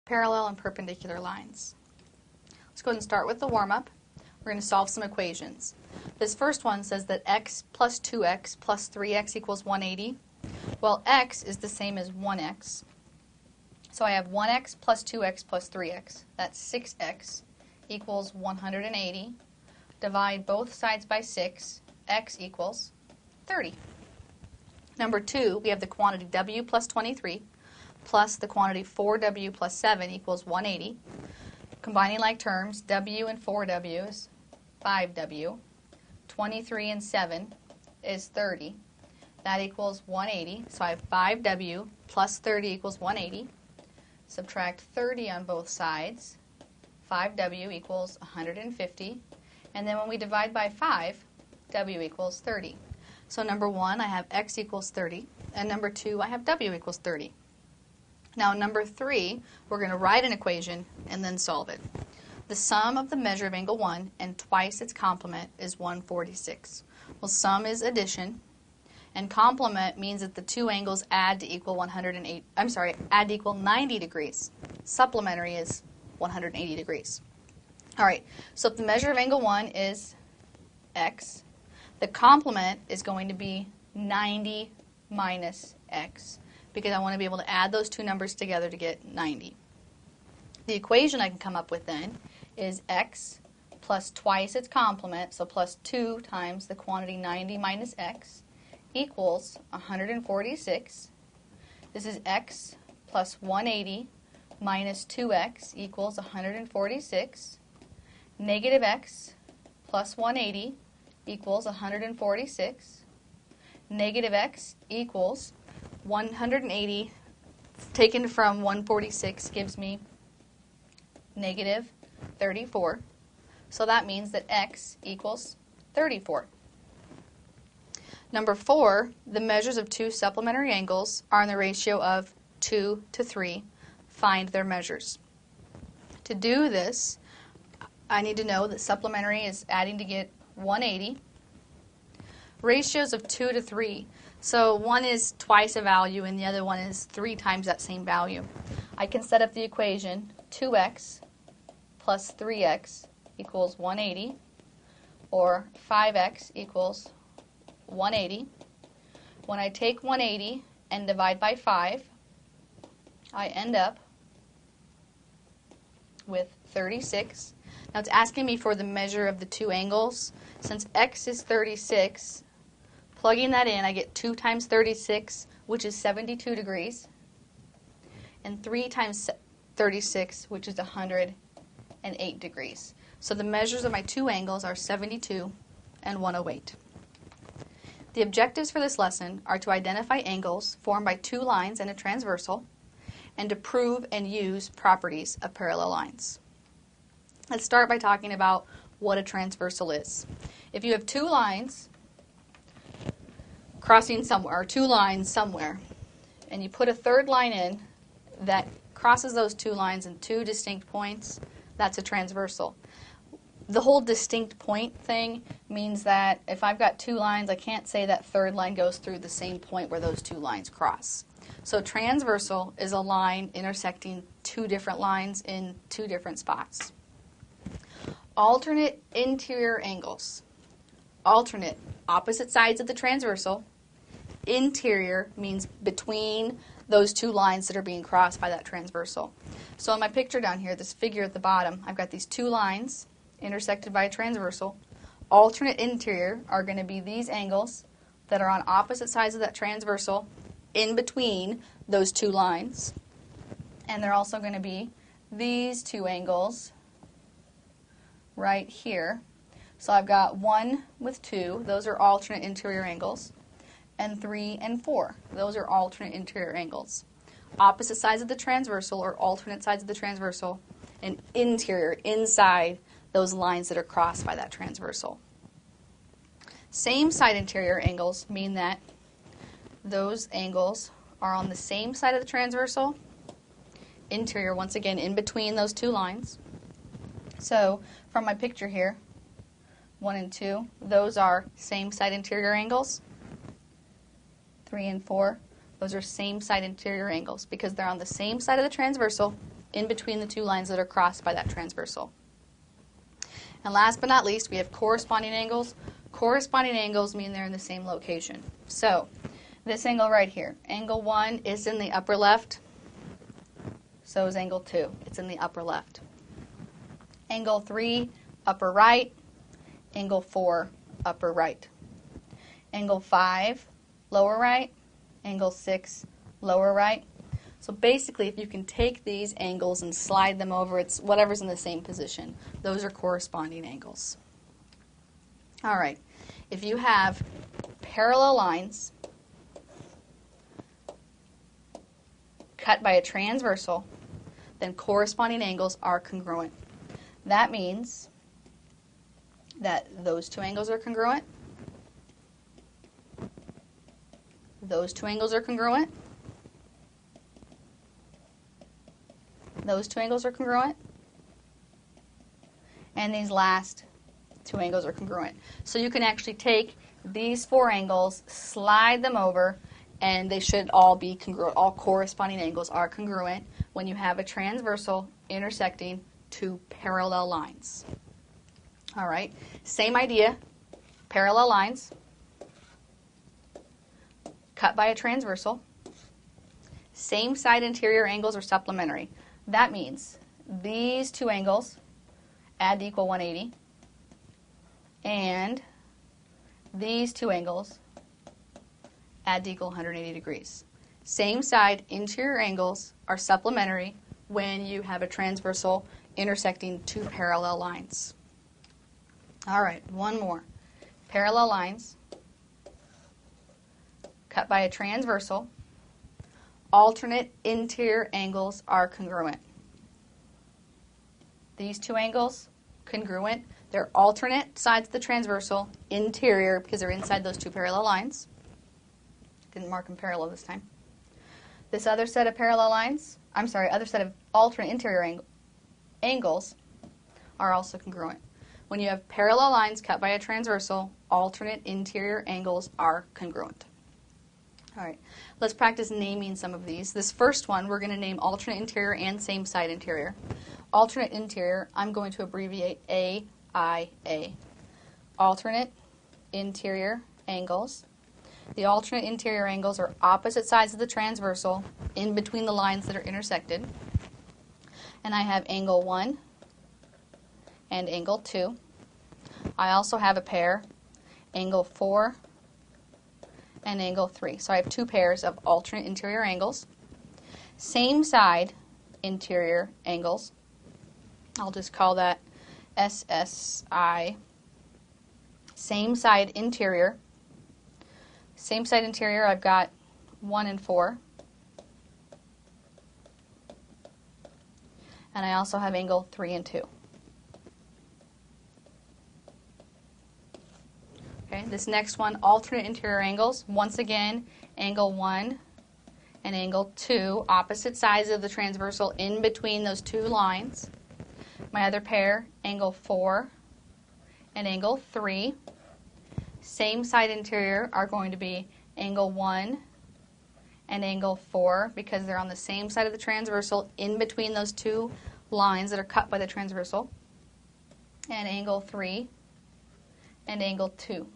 parallel and perpendicular lines. Let's go ahead and start with the warm-up. We're going to solve some equations. This first one says that x plus 2x plus 3x equals 180. Well, x is the same as 1x. So I have 1x plus 2x plus 3x. That's 6x equals 180. Divide both sides by 6. X equals 30. Number 2, we have the quantity w plus 23 plus the quantity 4w plus 7 equals 180. Combining like terms, w and 4w is 5w. 23 and 7 is 30. That equals 180. So I have 5w plus 30 equals 180. Subtract 30 on both sides. 5w equals 150. And then when we divide by 5, w equals 30. So number 1, I have x equals 30. And number 2, I have w equals 30. Now number 3, we're going to write an equation and then solve it. The sum of the measure of angle 1 and twice its complement is 146. Well, sum is addition, and complement means that the two angles add to equal 90 degrees. Supplementary is 180 degrees. All right, so if the measure of angle 1 is x, the complement is going to be 90 minus x, because I want to be able to add those two numbers together to get 90. The equation I can come up with then is x plus twice its complement, so plus 2 times the quantity 90 minus x, equals 146. This is x plus 180 minus 2x equals 146. Negative x plus 180 equals 146. Negative x equals 180 taken from 146 gives me negative 34. So that means that x equals 34. Number 4, the measures of two supplementary angles are in the ratio of 2 to 3. Find their measures. To do this, I need to know that supplementary is adding to get 180. Ratios of 2 to 3. So one is twice a value and the other one is 3 times that same value. I can set up the equation 2x plus 3x equals 180, or 5x equals 180. When I take 180 and divide by 5, I end up with 36. Now it's asking me for the measure of the two angles. Since x is 36, plugging that in, I get 2 times 36, which is 72 degrees, and 3 times 36, which is 108 degrees. So the measures of my two angles are 72 and 108. The objectives for this lesson are to identify angles formed by two lines and a transversal, and to prove and use properties of parallel lines. Let's start by talking about what a transversal is. If you have two lines crossing somewhere, or two lines somewhere, and you put a third line in that crosses those two lines in two distinct points, that's a transversal. The whole distinct point thing means that if I've got two lines, I can't say that third line goes through the same point where those two lines cross. So transversal is a line intersecting two different lines in two different spots. Alternate interior angles. Alternate, opposite sides of the transversal. Interior means between those two lines that are being crossed by that transversal. So in my picture down here, this figure at the bottom, I've got these two lines intersected by a transversal. Alternate interior are going to be these angles that are on opposite sides of that transversal in between those two lines. And they're also going to be these two angles right here. So I've got 1 with 2, those are alternate interior angles, and 3 and 4, those are alternate interior angles. Opposite sides of the transversal or alternate sides of the transversal, and interior, inside those lines that are crossed by that transversal. Same side interior angles mean that those angles are on the same side of the transversal, interior, once again, in between those two lines. So from my picture here, 1 and 2, those are same side interior angles. 3 and 4, those are same side interior angles because they're on the same side of the transversal in between the two lines that are crossed by that transversal. And last but not least, we have corresponding angles. Corresponding angles mean they're in the same location. So this angle right here, angle 1 is in the upper left, so is angle 2. It's in the upper left. Angle 3, upper right. Angle 4, upper right. Angle 5, lower right. Angle 6, lower right. So basically, if you can take these angles and slide them over, it's whatever's in the same position. Those are corresponding angles. All right. If you have parallel lines cut by a transversal, then corresponding angles are congruent. That means that those two angles are congruent, those two angles are congruent, those two angles are congruent, and these last two angles are congruent. So you can actually take these four angles, slide them over, and they should all be congruent. All corresponding angles are congruent when you have a transversal intersecting two parallel lines. All right, same idea, parallel lines cut by a transversal. Same side interior angles are supplementary. That means these two angles add to equal 180, and these two angles add to equal 180 degrees. Same side interior angles are supplementary when you have a transversal intersecting two parallel lines. All right, one more. Parallel lines cut by a transversal. Alternate interior angles are congruent. These two angles, congruent. They're alternate sides of the transversal, interior, because they're inside those two parallel lines. Didn't mark them parallel this time. This other set of parallel lines, other set of alternate interior angles are also congruent. When you have parallel lines cut by a transversal, alternate interior angles are congruent. All right, let's practice naming some of these. This first one, we're going to name alternate interior and same side interior. Alternate interior, I'm going to abbreviate AIA. Alternate interior angles. The alternate interior angles are opposite sides of the transversal in between the lines that are intersected. And I have angle 1 and angle 2. I also have a pair, angle 4 and angle 3. So I have two pairs of alternate interior angles. Same side interior angles. I'll just call that SSI. Same side interior. Same side interior, I've got 1 and 4. And I also have angle 3 and 2. Okay, this next one, alternate interior angles. Once again, angle 1 and angle 2, opposite sides of the transversal in between those two lines. My other pair, angle 4 and angle 3. Same side interior are going to be angle 1 and angle 4 because they're on the same side of the transversal in between those two lines that are cut by the transversal. And angle 3 and angle 2.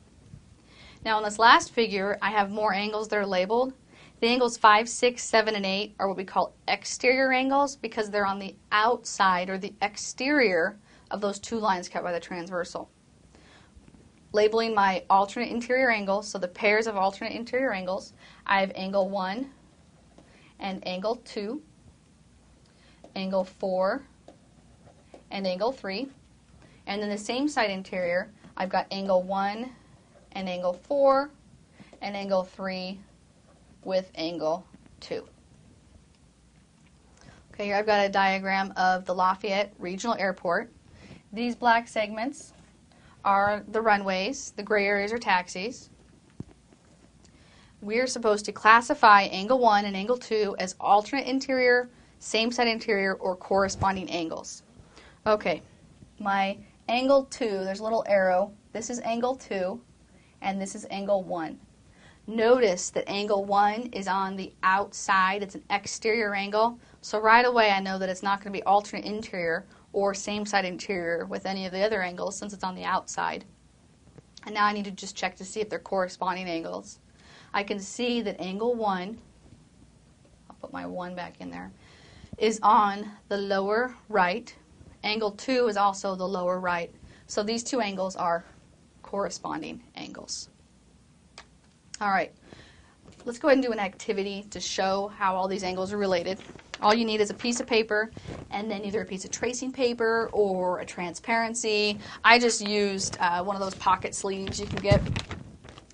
Now in this last figure, I have more angles that are labeled. The angles 5, 6, 7, and 8 are what we call exterior angles because they're on the outside or the exterior of those two lines cut by the transversal. Labeling my alternate interior angles, so the pairs of alternate interior angles, I have angle 1 and angle 2, angle 4 and angle 3, and then the same side interior, I've got angle 1 and angle 4 and angle 3 with angle 2. Okay, here I've got a diagram of the Lafayette Regional Airport. These black segments are the runways, the gray areas are taxis. We're supposed to classify angle 1 and angle 2 as alternate interior, same side interior, or corresponding angles. Okay, my angle 2, there's a little arrow. This is angle 2, and this is angle 1. Notice that angle 1 is on the outside. It's an exterior angle, So right away I know that it's not going to be alternate interior or same side interior with any of the other angles since it's on the outside. And now I need to just check to see if they're corresponding angles. I can see that angle 1, I'll put my 1 back in there, is on the lower right. Angle 2 is also the lower right. So these two angles are corresponding angles. All right, let's go ahead and do an activity to show how all these angles are related. All you need is a piece of paper and then either a piece of tracing paper or a transparency. I just used one of those pocket sleeves you can get.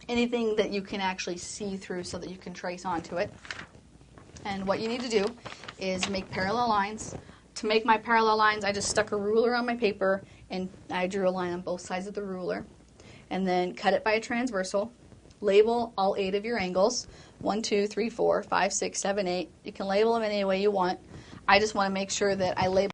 Anything that you can actually see through so that you can trace onto it. And what you need to do is make parallel lines. To make my parallel lines, I just stuck a ruler on my paper and I drew a line on both sides of the ruler. And then cut it by a transversal. Label all 8 of your angles. 1, 2, 3, 4, 5, 6, 7, 8. You can label them any way you want. I just want to make sure that I label